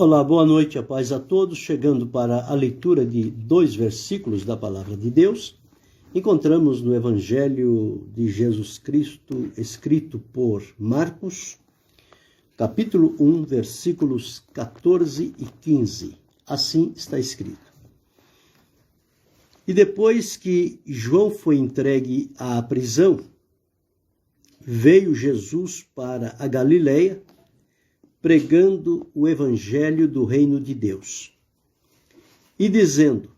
Olá, boa noite, a paz a todos. Chegando para a leitura de 2 versículos da Palavra de Deus, encontramos no Evangelho de Jesus Cristo, escrito por Marcos, capítulo 1, versículos 14 e 15. Assim está escrito. E depois que João foi entregue à prisão, veio Jesus para a Galileia, pregando o evangelho do reino de Deus, e dizendo: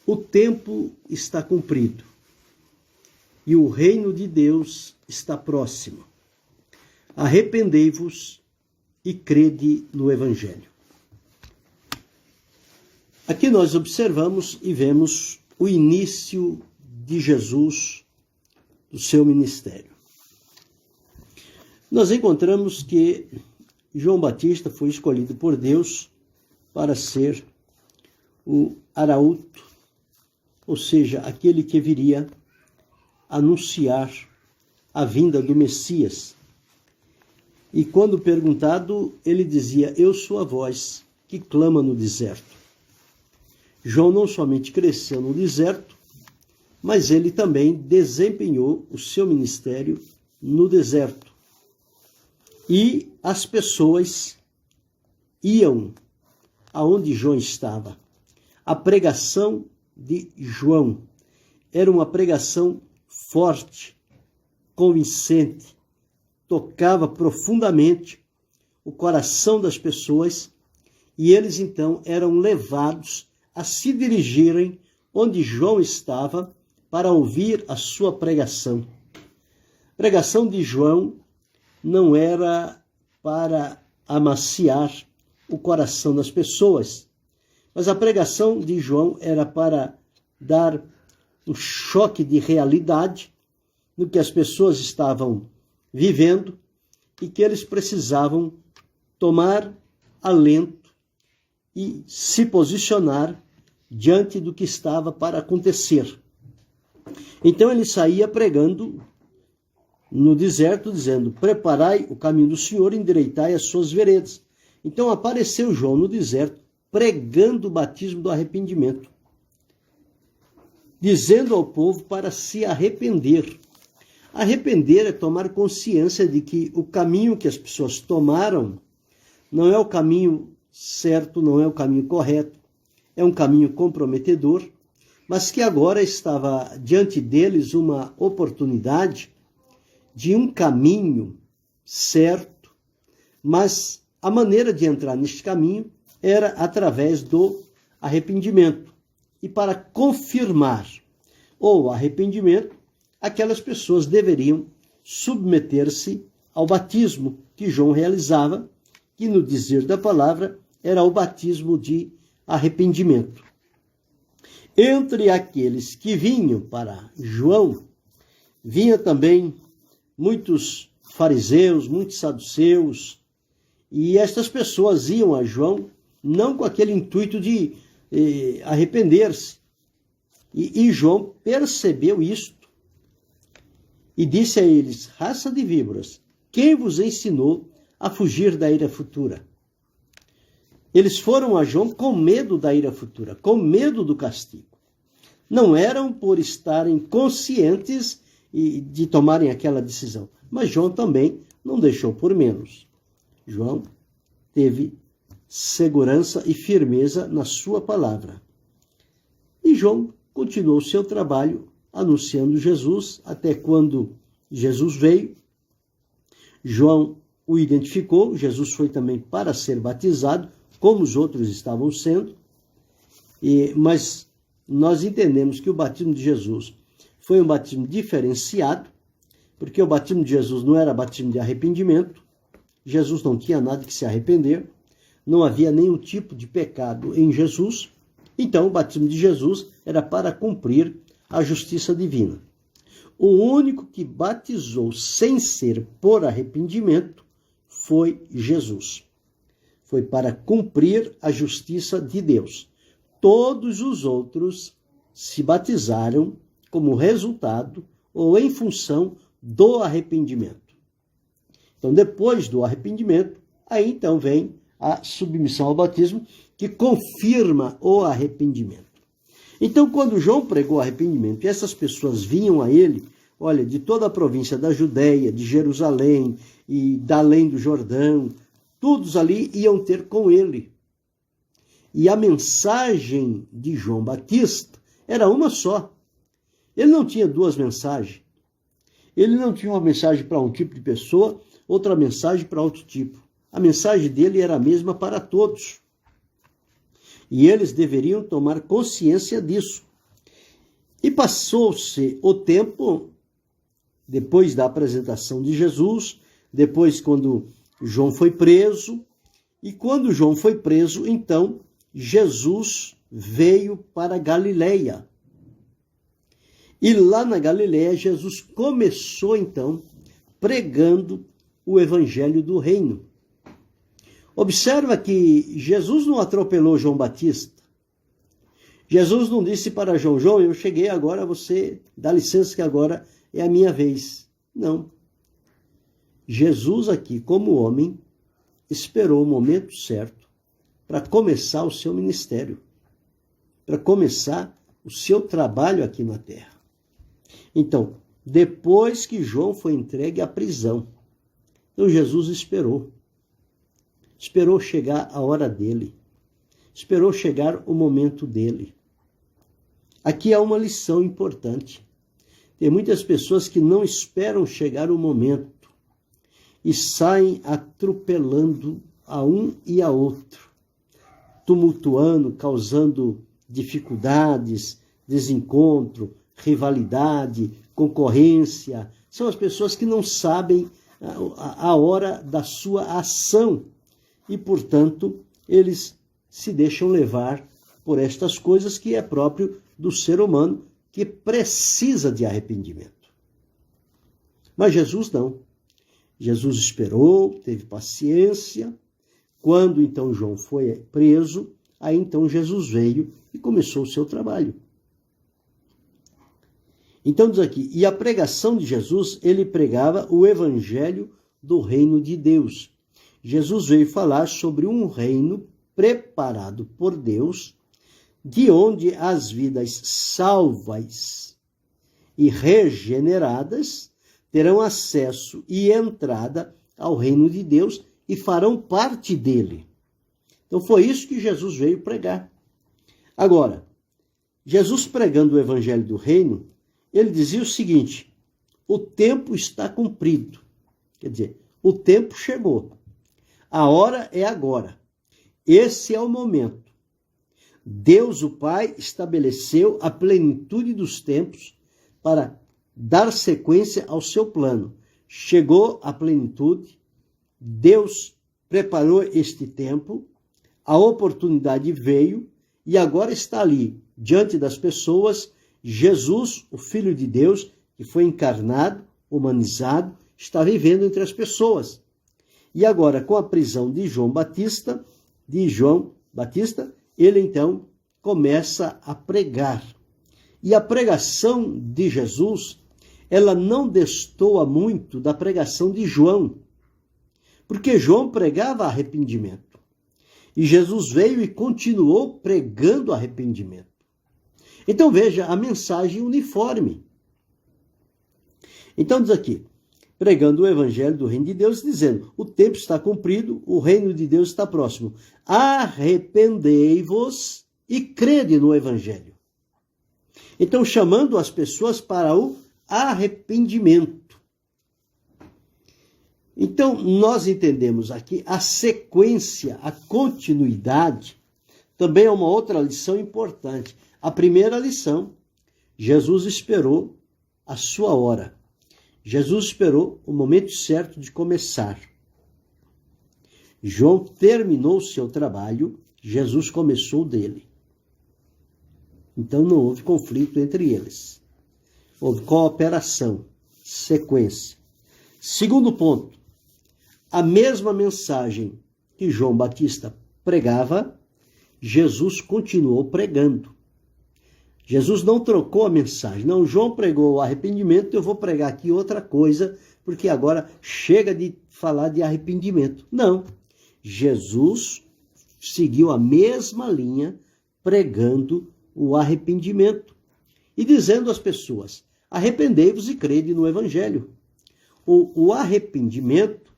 o tempo está cumprido, e o reino de Deus está próximo. Arrependei-vos e crede no evangelho. Aqui nós observamos e vemos o início de Jesus, do seu ministério. Nós encontramos que João Batista foi escolhido por Deus para ser o arauto, ou seja, aquele que viria anunciar a vinda do Messias. E quando perguntado, ele dizia: eu sou a voz que clama no deserto. João não somente cresceu no deserto, mas ele também desempenhou o seu ministério no deserto. E as pessoas iam aonde João estava. A pregação de João era uma pregação forte, convincente, tocava profundamente o coração das pessoas, e eles então eram levados a se dirigirem onde João estava para ouvir a sua pregação. A pregação de João não era para amaciar o coração das pessoas, mas a pregação de João era para dar um choque de realidade no que as pessoas estavam vivendo e que eles precisavam tomar alento e se posicionar diante do que estava para acontecer. Então ele saía pregando no deserto, dizendo: preparai o caminho do Senhor, endireitai as suas veredas. Então apareceu João no deserto, pregando o batismo do arrependimento, dizendo ao povo para se arrepender. Arrepender é tomar consciência de que o caminho que as pessoas tomaram não é o caminho certo, não é o caminho correto, é um caminho comprometedor, mas que agora estava diante deles uma oportunidade de um caminho certo, mas a maneira de entrar neste caminho era através do arrependimento. E para confirmar o arrependimento, aquelas pessoas deveriam submeter-se ao batismo que João realizava, que no dizer da palavra era o batismo de arrependimento. Entre aqueles que vinham para João, vinha também muitos fariseus, muitos saduceus, e estas pessoas iam a João não com aquele intuito de arrepender-se. E João percebeu isto e disse a eles: raça de víboras, quem vos ensinou a fugir da ira futura? Eles foram a João com medo da ira futura, com medo do castigo. Não eram por estarem conscientes e de tomarem aquela decisão. Mas João também não deixou por menos. João teve segurança e firmeza na sua palavra. E João continuou seu trabalho anunciando Jesus, até quando Jesus veio. João o identificou, Jesus foi também para ser batizado, como os outros estavam sendo. Mas nós entendemos que o batismo de Jesus foi um batismo diferenciado, porque o batismo de Jesus não era batismo de arrependimento. Jesus não tinha nada que se arrepender, não havia nenhum tipo de pecado em Jesus. Então o batismo de Jesus era para cumprir a justiça divina. O único que batizou sem ser por arrependimento foi Jesus. Foi para cumprir a justiça de Deus. Todos os outros se batizaram como resultado ou em função do arrependimento. Então, depois do arrependimento, aí então vem a submissão ao batismo, que confirma o arrependimento. Então, quando João pregou arrependimento, e essas pessoas vinham a ele, olha, de toda a província da Judéia, de Jerusalém e da além do Jordão, todos ali iam ter com ele. E a mensagem de João Batista era uma só. Ele não tinha duas mensagens. Ele não tinha uma mensagem para um tipo de pessoa, outra mensagem para outro tipo. A mensagem dele era a mesma para todos. E eles deveriam tomar consciência disso. E passou-se o tempo, depois da apresentação de Jesus, depois quando João foi preso, e quando João foi preso, então Jesus veio para Galileia. E lá na Galileia, Jesus começou então pregando o evangelho do reino. Observa que Jesus não atropelou João Batista. Jesus não disse para João: João, eu cheguei agora, você dá licença que agora é a minha vez. Não. Jesus aqui, como homem, esperou o momento certo para começar o seu ministério, para começar o seu trabalho aqui na terra. Então, depois que João foi entregue à prisão, então Jesus esperou chegar a hora dele, esperou chegar o momento dele. Aqui há uma lição importante. Tem muitas pessoas que não esperam chegar o momento e saem atropelando a um e a outro, tumultuando, causando dificuldades, desencontro, rivalidade, concorrência. São as pessoas que não sabem a hora da sua ação e, portanto, eles se deixam levar por estas coisas que é próprio do ser humano, que precisa de arrependimento. Mas Jesus não. Jesus esperou, teve paciência. Quando então João foi preso, aí então Jesus veio e começou o seu trabalho. Então diz aqui, e a pregação de Jesus, ele pregava o evangelho do reino de Deus. Jesus veio falar sobre um reino preparado por Deus, de onde as vidas salvas e regeneradas terão acesso e entrada ao reino de Deus e farão parte dele. Então foi isso que Jesus veio pregar. Agora, Jesus pregando o evangelho do reino, ele dizia o seguinte: o tempo está cumprido. Quer dizer, o tempo chegou. A hora é agora. Esse é o momento. Deus, o Pai, estabeleceu a plenitude dos tempos para dar sequência ao seu plano. Chegou a plenitude, Deus preparou este tempo, a oportunidade veio e agora está ali, diante das pessoas, Jesus, o Filho de Deus, que foi encarnado, humanizado, está vivendo entre as pessoas. E agora, com a prisão de João Batista, ele então começa a pregar. E a pregação de Jesus, ela não destoa muito da pregação de João, porque João pregava arrependimento. E Jesus veio e continuou pregando arrependimento. Então veja a mensagem uniforme. Então diz aqui, pregando o evangelho do reino de Deus, dizendo, o tempo está cumprido, o reino de Deus está próximo. Arrependei-vos e crede no evangelho. Então, chamando as pessoas para o arrependimento. Então, nós entendemos aqui a sequência, a continuidade, também é uma outra lição importante. A primeira lição, Jesus esperou a sua hora. Jesus esperou o momento certo de começar. João terminou o seu trabalho, Jesus começou o dele. Então não houve conflito entre eles. Houve cooperação, sequência. Segundo ponto, a mesma mensagem que João Batista pregava, Jesus continuou pregando. Jesus não trocou a mensagem. Não, João pregou o arrependimento, eu vou pregar aqui outra coisa, porque agora chega de falar de arrependimento. Não. Jesus seguiu a mesma linha, pregando o arrependimento e dizendo às pessoas: arrependei-vos e crede no Evangelho. O arrependimento,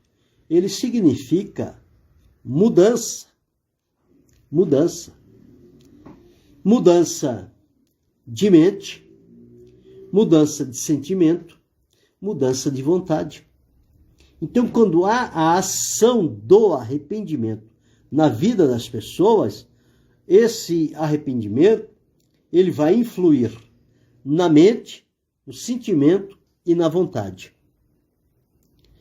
ele significa mudança. Mudança de mente, mudança de sentimento, mudança de vontade. Então, quando há a ação do arrependimento na vida das pessoas, esse arrependimento, ele vai influir na mente, no sentimento e na vontade,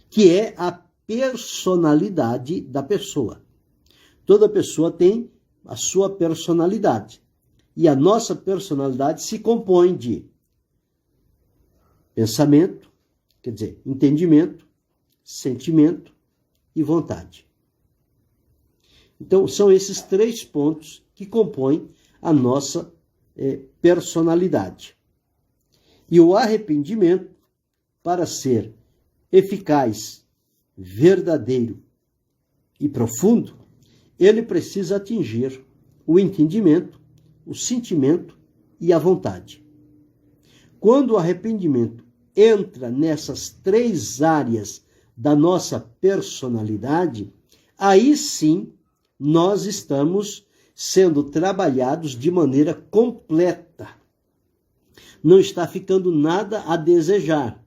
que é a personalidade da pessoa. Toda pessoa tem a sua personalidade. E a nossa personalidade se compõe de pensamento, quer dizer, entendimento, sentimento e vontade. Então, são esses 3 pontos que compõem a nossa personalidade. E o arrependimento, para ser eficaz, verdadeiro e profundo, ele precisa atingir o entendimento, o sentimento e a vontade. Quando o arrependimento entra nessas 3 áreas da nossa personalidade, aí sim nós estamos sendo trabalhados de maneira completa. Não está ficando nada a desejar.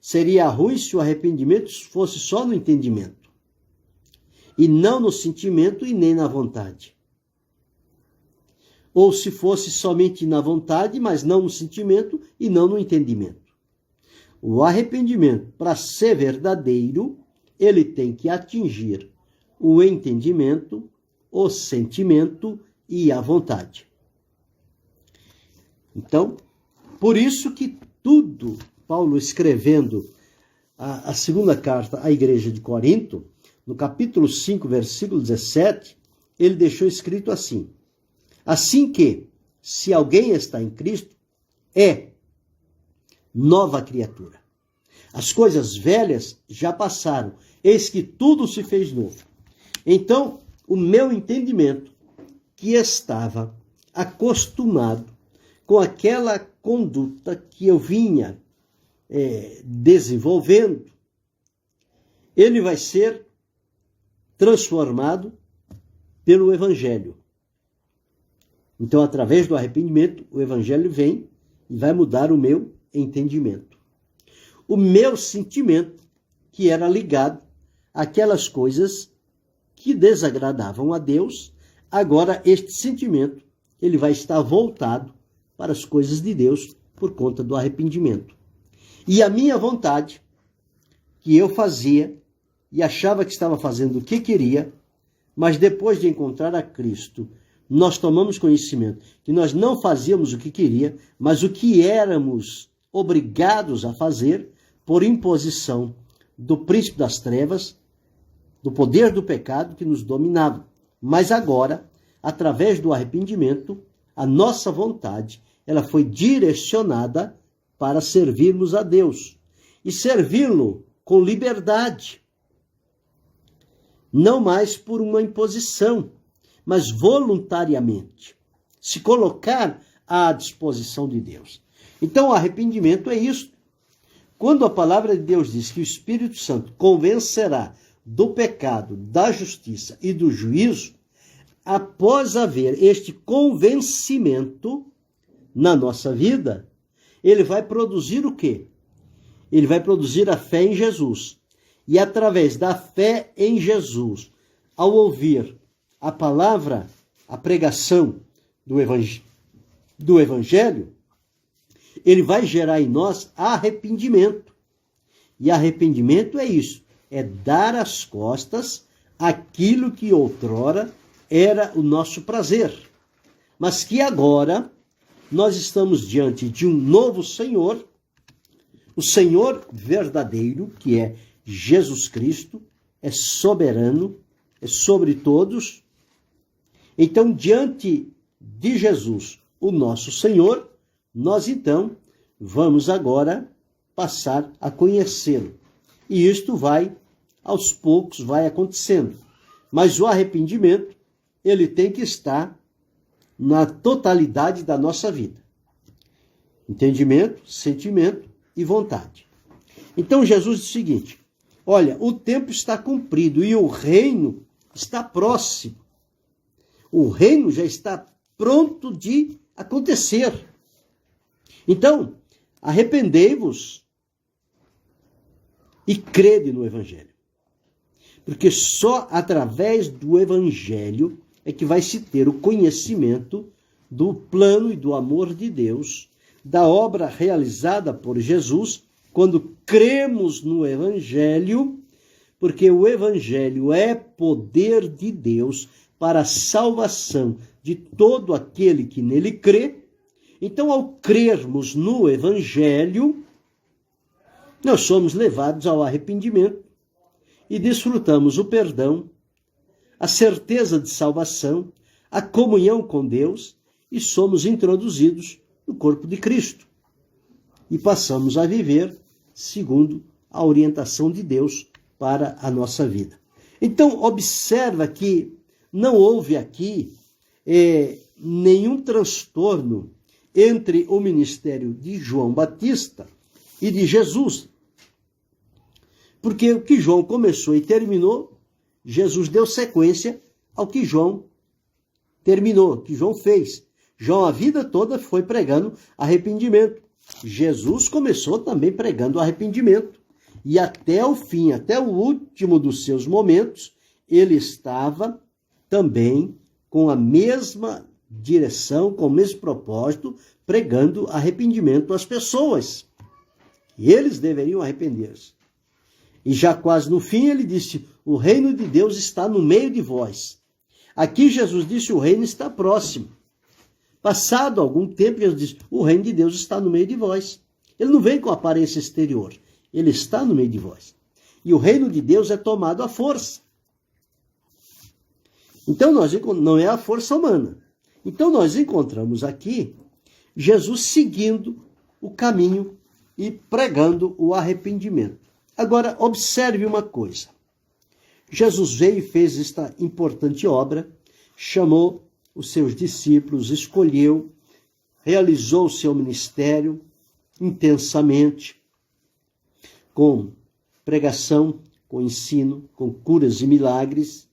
Seria ruim se o arrependimento fosse só no entendimento, e não no sentimento e nem na vontade. Ou se fosse somente na vontade, mas não no sentimento e não no entendimento. O arrependimento, para ser verdadeiro, ele tem que atingir o entendimento, o sentimento e a vontade. Então, por isso que tudo, Paulo escrevendo a segunda carta à igreja de Corinto, no capítulo 5, versículo 17, ele deixou escrito assim: assim que, se alguém está em Cristo, é nova criatura. As coisas velhas já passaram, eis que tudo se fez novo. Então, o meu entendimento, que estava acostumado com aquela conduta que eu vinha desenvolvendo, ele vai ser transformado pelo Evangelho. Então, através do arrependimento, o Evangelho vem e vai mudar o meu entendimento. O meu sentimento, que era ligado àquelas coisas que desagradavam a Deus, agora este sentimento ele vai estar voltado para as coisas de Deus por conta do arrependimento. E a minha vontade, que eu fazia e achava que estava fazendo o que queria, mas depois de encontrar a Cristo, nós tomamos conhecimento que nós não fazíamos o que queria, mas o que éramos obrigados a fazer por imposição do príncipe das trevas, do poder do pecado que nos dominava. Mas agora, através do arrependimento, a nossa vontade, ela foi direcionada para servirmos a Deus e servi-lo com liberdade, não mais por uma imposição, mas voluntariamente, se colocar à disposição de Deus. Então, o arrependimento é isso. Quando a palavra de Deus diz que o Espírito Santo convencerá do pecado, da justiça e do juízo, após haver este convencimento na nossa vida, ele vai produzir o quê? Ele vai produzir a fé em Jesus. E através da fé em Jesus, ao ouvir a palavra, a pregação do Evangelho, ele vai gerar em nós arrependimento. E arrependimento é isso, é dar as costas àquilo que outrora era o nosso prazer, mas que agora nós estamos diante de um novo Senhor, o Senhor verdadeiro, que é Jesus Cristo, é soberano, é sobre todos. Então, diante de Jesus, o nosso Senhor, nós então vamos agora passar a conhecê-lo. E isto vai, aos poucos, vai acontecendo. Mas o arrependimento, ele tem que estar na totalidade da nossa vida. Entendimento, sentimento e vontade. Então Jesus diz o seguinte: olha, o tempo está cumprido e o reino está próximo. O reino já está pronto de acontecer. Então, arrependei-vos e crede no Evangelho. Porque só através do Evangelho é que vai se ter o conhecimento do plano e do amor de Deus, da obra realizada por Jesus, quando cremos no Evangelho, porque o Evangelho é poder de Deus para a salvação de todo aquele que nele crê. Então, ao crermos no Evangelho, nós somos levados ao arrependimento e desfrutamos o perdão, a certeza de salvação, a comunhão com Deus e somos introduzidos no corpo de Cristo. E passamos a viver segundo a orientação de Deus para a nossa vida. Então, observa que não houve aqui nenhum transtorno entre o ministério de João Batista e de Jesus. Porque o que João começou e terminou, Jesus deu sequência ao que João terminou, que João fez. João a vida toda foi pregando arrependimento. Jesus começou também pregando arrependimento. E até o fim, até o último dos seus momentos, ele estava também com a mesma direção, com o mesmo propósito, pregando arrependimento às pessoas. E eles deveriam arrepender-se. E já quase no fim ele disse: o reino de Deus está no meio de vós. Aqui Jesus disse: o reino está próximo. Passado algum tempo, Jesus disse: o reino de Deus está no meio de vós. Ele não vem com aparência exterior. Ele está no meio de vós. E o reino de Deus é tomado à força. Então, não é a força humana. Então, nós encontramos aqui Jesus seguindo o caminho e pregando o arrependimento. Agora, observe uma coisa. Jesus veio e fez esta importante obra, chamou os seus discípulos, escolheu, realizou o seu ministério intensamente, com pregação, com ensino, com curas e milagres.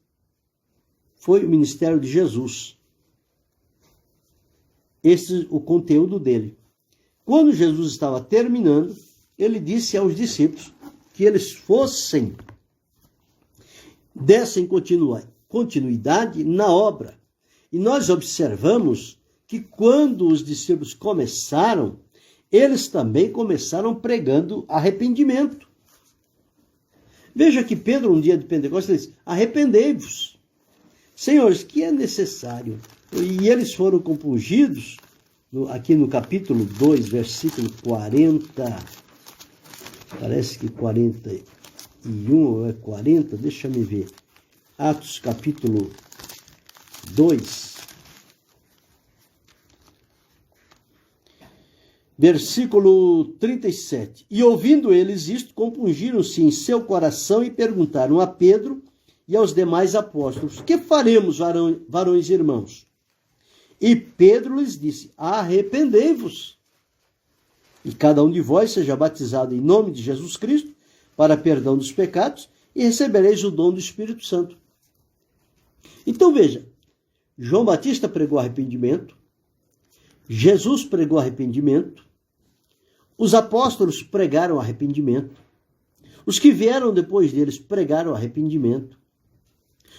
Foi o ministério de Jesus. Esse é o conteúdo dele. Quando Jesus estava terminando, ele disse aos discípulos que eles dessem continuidade na obra. E nós observamos que quando os discípulos começaram, eles também começaram pregando arrependimento. Veja que Pedro, um dia de Pentecostes, disse: arrependei-vos. Senhores, que é necessário? E eles foram compungidos, aqui no capítulo 2, versículo 40, parece que 41 ou é 40, deixa me ver. Atos capítulo 2, versículo 37. E ouvindo eles isto, compungiram-se em seu coração e perguntaram a Pedro e aos demais apóstolos: que faremos, varões e irmãos? E Pedro lhes disse: arrependei-vos, e cada um de vós seja batizado em nome de Jesus Cristo para perdão dos pecados, e recebereis o dom do Espírito Santo. Então veja, João Batista pregou arrependimento, Jesus pregou arrependimento, os apóstolos pregaram arrependimento, os que vieram depois deles pregaram arrependimento,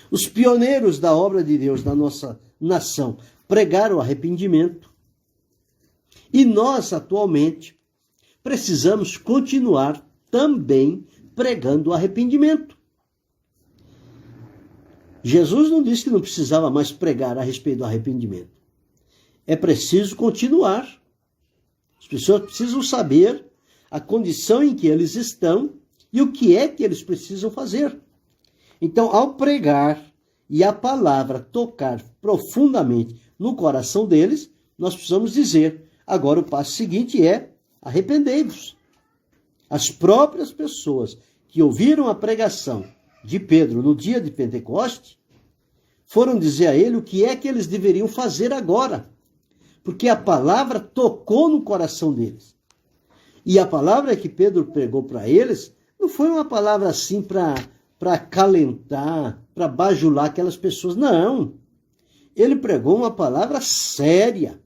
os pioneiros da obra de Deus na nossa nação pregaram arrependimento, e nós atualmente precisamos continuar também pregando arrependimento. Jesus não disse que não precisava mais pregar a respeito do arrependimento. É preciso continuar. As pessoas precisam saber a condição em que eles estão e o que é que eles precisam fazer. Então, ao pregar e a palavra tocar profundamente no coração deles, nós precisamos dizer: agora o passo seguinte é arrependei-vos. As próprias pessoas que ouviram a pregação de Pedro no dia de Pentecoste foram dizer a ele o que é que eles deveriam fazer agora, porque a palavra tocou no coração deles. E a palavra que Pedro pregou para eles não foi uma palavra assim para acalentar, para bajular aquelas pessoas, não. Ele pregou uma palavra séria,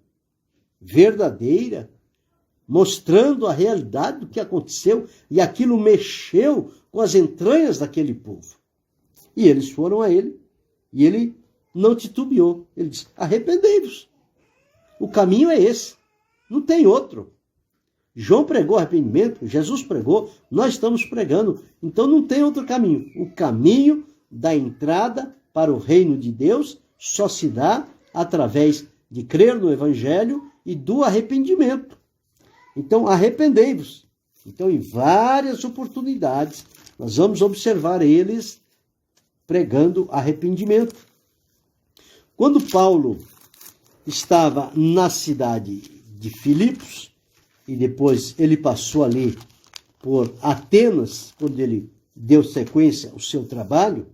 verdadeira, mostrando a realidade do que aconteceu, e aquilo mexeu com as entranhas daquele povo. E eles foram a ele, e ele não titubeou. Ele disse: arrependei-vos. O caminho é esse, não tem outro. João pregou arrependimento, Jesus pregou, nós estamos pregando, então não tem outro caminho. O caminho da entrada para o reino de Deus só se dá através de crer no Evangelho e do arrependimento. Então, arrependei-vos. Então, em várias oportunidades, nós vamos observar eles pregando arrependimento. Quando Paulo estava na cidade de Filipos, e depois ele passou ali por Atenas, quando ele deu sequência ao seu trabalho,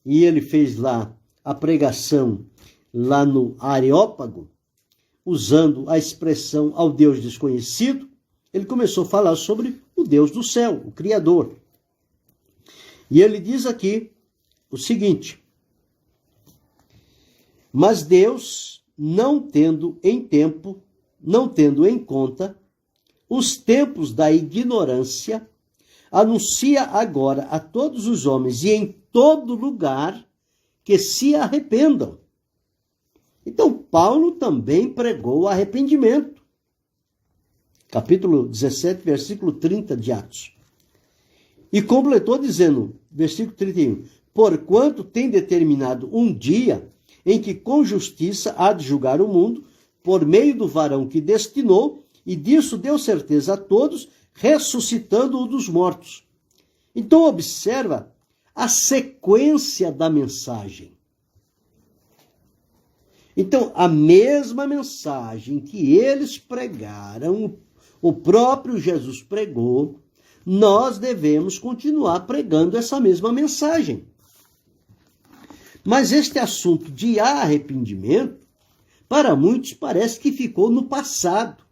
e ele fez lá a pregação lá no Areópago, usando a expressão ao Deus desconhecido, ele começou a falar sobre o Deus do céu, o Criador. E ele diz aqui o seguinte: mas Deus, não tendo em conta os tempos da ignorância, anuncia agora a todos os homens e em todo lugar que se arrependam. Então, Paulo também pregou o arrependimento. Capítulo 17, versículo 30 de Atos. E completou dizendo, versículo 31, porquanto tem determinado um dia em que com justiça há de julgar o mundo, por meio do varão que destinou, e disso deu certeza a todos, ressuscitando-o dos mortos. Então, observa a sequência da mensagem. Então, a mesma mensagem que eles pregaram, o próprio Jesus pregou, nós devemos continuar pregando essa mesma mensagem. Mas este assunto de arrependimento, para muitos parece que ficou no passado.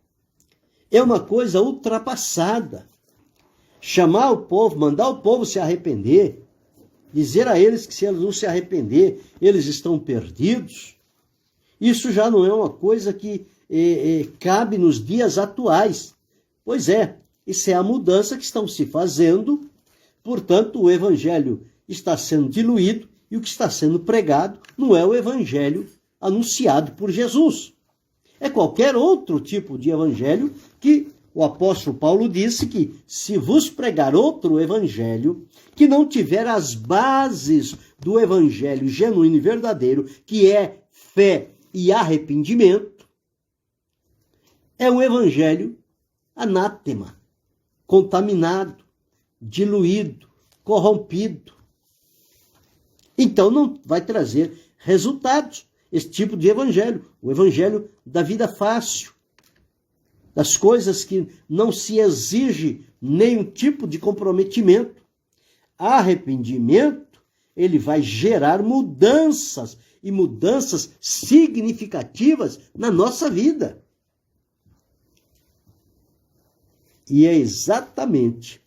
É uma coisa ultrapassada. Chamar o povo, mandar o povo se arrepender, dizer a eles que se eles não se arrepender, eles estão perdidos. Isso já não é uma coisa que cabe nos dias atuais. Pois é, isso é a mudança que estão se fazendo. Portanto, o evangelho está sendo diluído e o que está sendo pregado não é o evangelho anunciado por Jesus. É qualquer outro tipo de evangelho que o apóstolo Paulo disse que se vos pregar outro evangelho que não tiver as bases do evangelho genuíno e verdadeiro, que é fé e arrependimento, é um evangelho anátema, contaminado, diluído, corrompido. Então não vai trazer resultados esse tipo de evangelho, o evangelho da vida fácil, das coisas que não se exige nenhum tipo de comprometimento. Arrependimento, ele vai gerar mudanças, e mudanças significativas na nossa vida. E é exatamente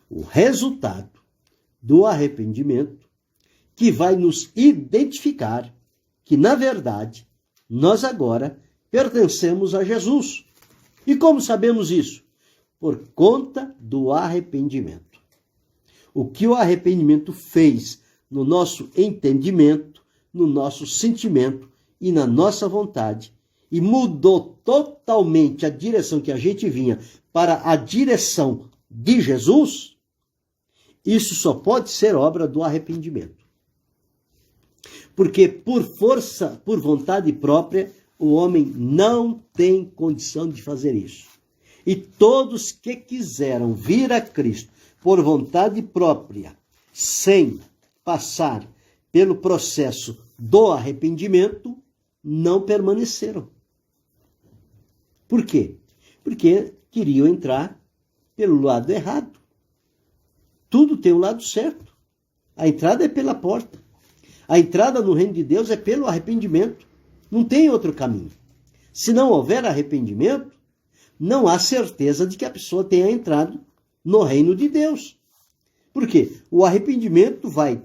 o resultado do arrependimento que vai nos identificar que, na verdade, nós agora pertencemos a Jesus. E como sabemos isso? Por conta do arrependimento. O que o arrependimento fez no nosso entendimento, no nosso sentimento e na nossa vontade, e mudou totalmente a direção que a gente vinha para a direção de Jesus, isso só pode ser obra do arrependimento. Porque por força, por vontade própria, o homem não tem condição de fazer isso. E todos que quiseram vir a Cristo por vontade própria, sem passar pelo processo do arrependimento, não permaneceram. Por quê? Porque queriam entrar pelo lado errado. Tudo tem um lado certo. A entrada é pela porta. A entrada no reino de Deus é pelo arrependimento. Não tem outro caminho. Se não houver arrependimento, não há certeza de que a pessoa tenha entrado no reino de Deus. Por quê? O arrependimento vai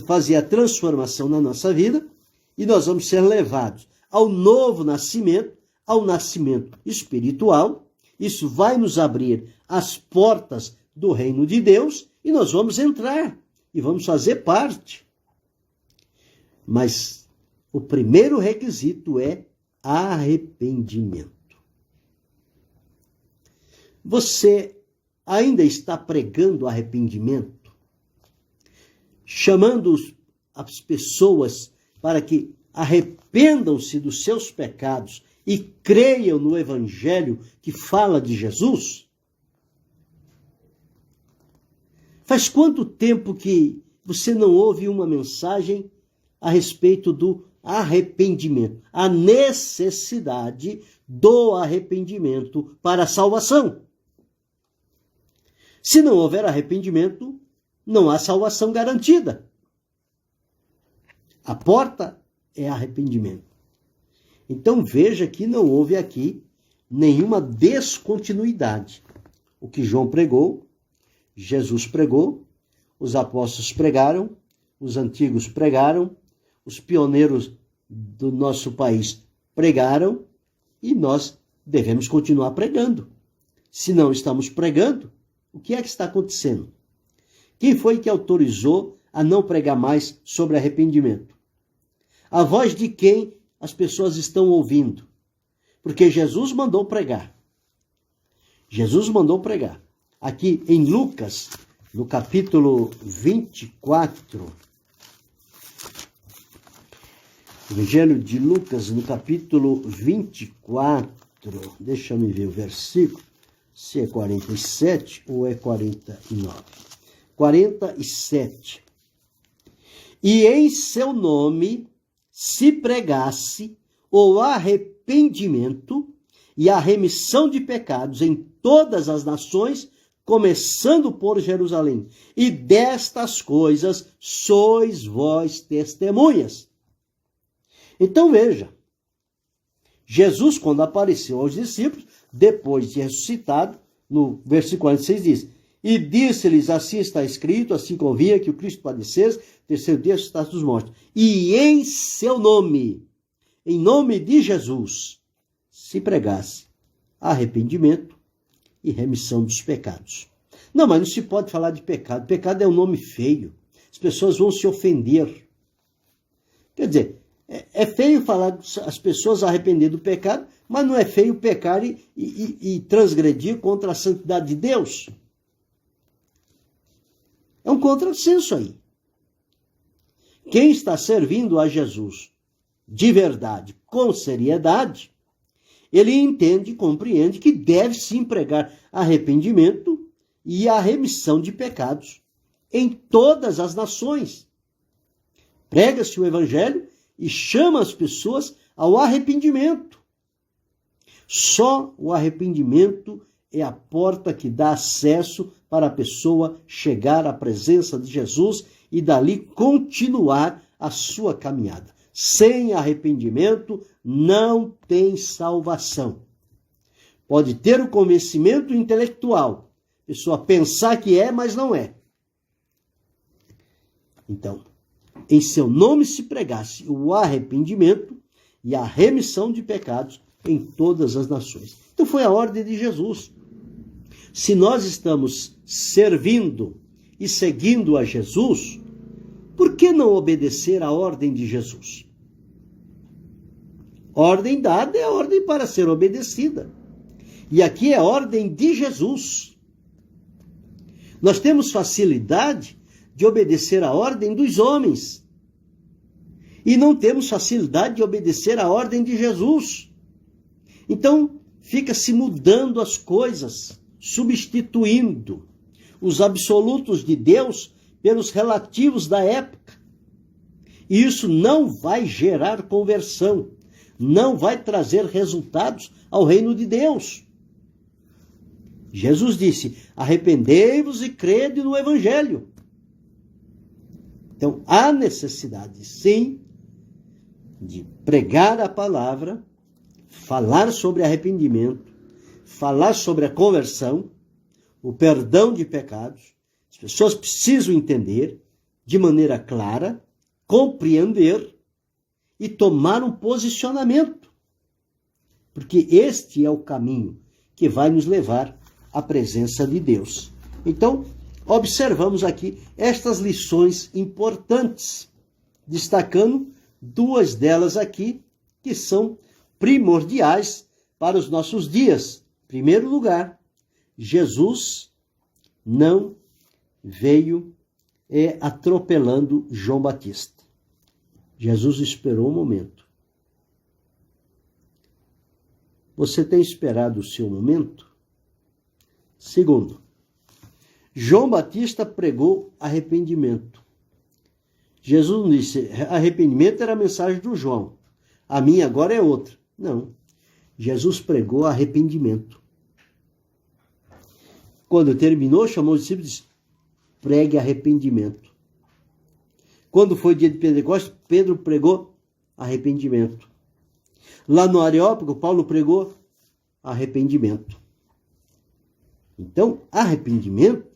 fazer a transformação na nossa vida e nós vamos ser levados ao novo nascimento, ao nascimento espiritual. Isso vai nos abrir as portas do reino de Deus e nós vamos entrar e vamos fazer parte. Mas o primeiro requisito é arrependimento. Você ainda está pregando arrependimento? Chamando as pessoas para que arrependam-se dos seus pecados e creiam no Evangelho que fala de Jesus? Faz quanto tempo que você não ouve uma mensagem a respeito do arrependimento, a necessidade do arrependimento para a salvação? Se não houver arrependimento, não há salvação garantida. A porta é arrependimento. Então veja que não houve aqui nenhuma descontinuidade. O que João pregou, Jesus pregou, os apóstolos pregaram, os antigos pregaram, os pioneiros do nosso país pregaram e nós devemos continuar pregando. Se não estamos pregando, o que é que está acontecendo? Quem foi que autorizou a não pregar mais sobre arrependimento? A voz de quem as pessoas estão ouvindo? Porque Jesus mandou pregar. Jesus mandou pregar. Aqui em Lucas, no capítulo 24, Evangelho de Lucas, no capítulo 24, deixa eu ver o versículo, se é 47 ou é 49. 47. E em seu nome se pregasse o arrependimento e a remissão de pecados em todas as nações, começando por Jerusalém. E destas coisas sois vós testemunhas. Então veja, Jesus, quando apareceu aos discípulos, depois de ressuscitado, no versículo 46 diz: e disse-lhes, assim está escrito, assim convinha que o Cristo padecesse, terceiro dia ressuscitasse dos mortos. E em seu nome, em nome de Jesus, se pregasse arrependimento e remissão dos pecados. Não, mas não se pode falar de pecado. Pecado é um nome feio. As pessoas vão se ofender. Quer dizer, é feio falar as pessoas arrepender do pecado, mas não é feio pecar e transgredir contra a santidade de Deus. É um contrassenso aí. Quem está servindo a Jesus de verdade, com seriedade, ele entende e compreende que deve sim pregar arrependimento e a remissão de pecados em todas as nações. Prega-se o Evangelho e chama as pessoas ao arrependimento. Só o arrependimento é a porta que dá acesso para a pessoa chegar à presença de Jesus e dali continuar a sua caminhada. Sem arrependimento não tem salvação. Pode ter o convencimento intelectual, a pessoa pensar que é, mas não é. Então, em seu nome se pregasse o arrependimento e a remissão de pecados em todas as nações. Então foi a ordem de Jesus. Se nós estamos servindo e seguindo a Jesus, por que não obedecer à ordem de Jesus? Ordem dada é ordem para ser obedecida. E aqui é ordem de Jesus. Nós temos facilidade de obedecer à ordem dos homens. E não temos facilidade de obedecer à ordem de Jesus. Então, fica se mudando as coisas, substituindo os absolutos de Deus pelos relativos da época. E isso não vai gerar conversão, não vai trazer resultados ao reino de Deus. Jesus disse: arrependei-vos e crede no Evangelho. Então, há necessidade, sim, de pregar a palavra, falar sobre arrependimento, falar sobre a conversão, o perdão de pecados. As pessoas precisam entender de maneira clara, compreender e tomar um posicionamento. Porque este é o caminho que vai nos levar à presença de Deus. Então, observamos aqui estas lições importantes, destacando duas delas aqui, que são primordiais para os nossos dias. Em primeiro lugar, Jesus não veio atropelando João Batista. Jesus esperou um momento. Você tem esperado o seu momento? Segundo, João Batista pregou arrependimento. Jesus disse, arrependimento era a mensagem do João. A minha agora é outra. Não. Jesus pregou arrependimento. Quando terminou, chamou os discípulos e disse, pregue arrependimento. Quando foi dia de Pentecostes, Pedro pregou arrependimento. Lá no Areópago, Paulo pregou arrependimento. Então, arrependimento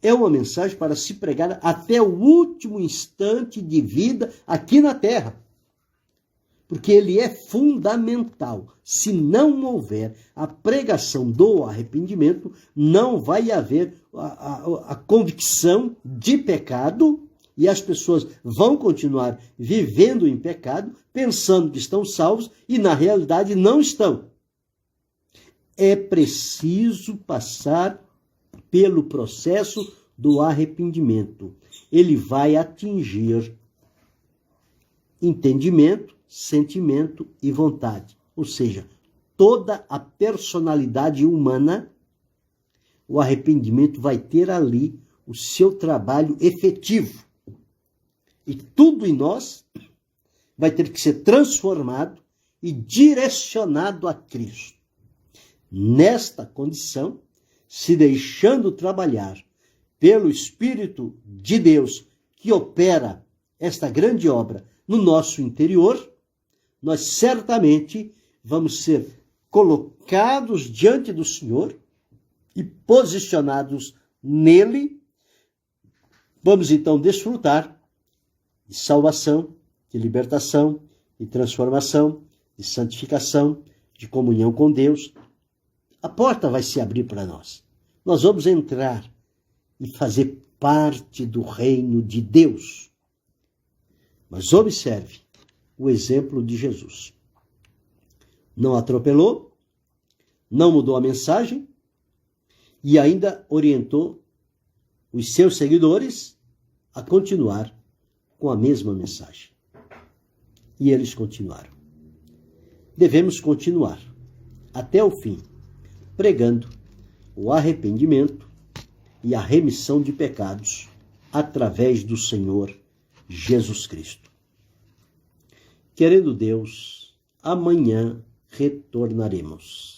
é uma mensagem para se pregar até o último instante de vida aqui na terra. Porque ele é fundamental. Se não houver a pregação do arrependimento, não vai haver a convicção de pecado e as pessoas vão continuar vivendo em pecado, pensando que estão salvos e na realidade não estão. É preciso passar pelo processo do arrependimento. Ele vai atingir entendimento, sentimento e vontade. Ou seja, toda a personalidade humana, o arrependimento vai ter ali o seu trabalho efetivo. E tudo em nós vai ter que ser transformado e direcionado a Cristo. Nesta condição, se deixando trabalhar pelo Espírito de Deus que opera esta grande obra no nosso interior, nós certamente vamos ser colocados diante do Senhor e posicionados nele. Vamos então desfrutar de salvação, de libertação, de transformação, de santificação, de comunhão com Deus. A porta vai se abrir para nós. Nós vamos entrar e fazer parte do reino de Deus. Mas observe o exemplo de Jesus. Não atropelou, não mudou a mensagem e ainda orientou os seus seguidores a continuar com a mesma mensagem. E eles continuaram. Devemos continuar até o fim, pregando o arrependimento e a remissão de pecados através do Senhor Jesus Cristo. Querendo Deus, amanhã retornaremos.